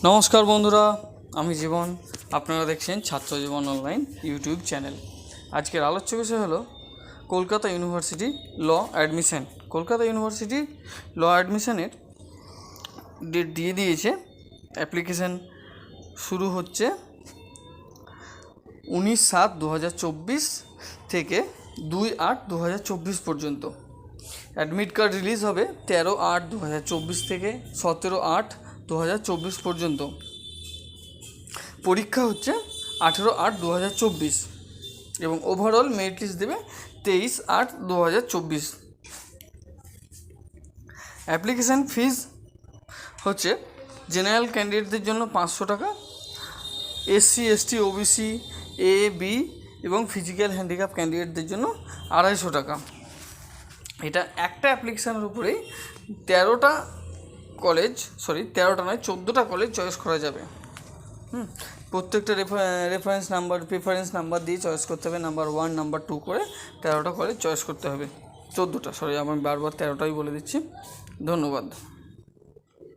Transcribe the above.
নমস্কার বন্ধুরা, আমি জীবন। আপনারা দেখছেন ছাত্র জীবন অনলাইন ইউটিউব চ্যানেল। আজকের আলোচ্য বিষয় হলো Kolkata university law admission. Kolkata university law অ্যাডমিশনের ডেট দিয়ে দিয়েছে। অ্যাপ্লিকেশান শুরু হচ্ছে 19/7/2024 থেকে 2/8/2024 পর্যন্ত। অ্যাডমিট কার্ড রিলিজ হবে 13/8/2024 থেকে 17/8/2024 পর্যন্ত। পরীক্ষা হচ্ছে 18/8/2024 এবং ওভারঅল মেরিট লিস্ট দেবে 23/8/2024। অ্যাপ্লিকেশান ফিজ হচ্ছে জেনারেল ক্যান্ডিডেটদের জন্য 500 টাকা, SC ST OBC AB এবং ফিজিক্যাল হ্যান্ডিক্যাপ ক্যান্ডিডেটদের জন্য 250 টাকা। এটা একটা অ্যাপ্লিকেশানের উপরেই 13টা নয় 14টা কলেজ চয়েস করা যাবে। প্রত্যেকটা প্রেফারেন্স নাম্বার দিয়ে চয়েস করতে হবে, নাম্বার 1 নাম্বার 2 করে 13টা কলেজ চয়েস করতে হবে। 14টা, আমি বারবার 13টাই বলে দিচ্ছি। ধন্যবাদ।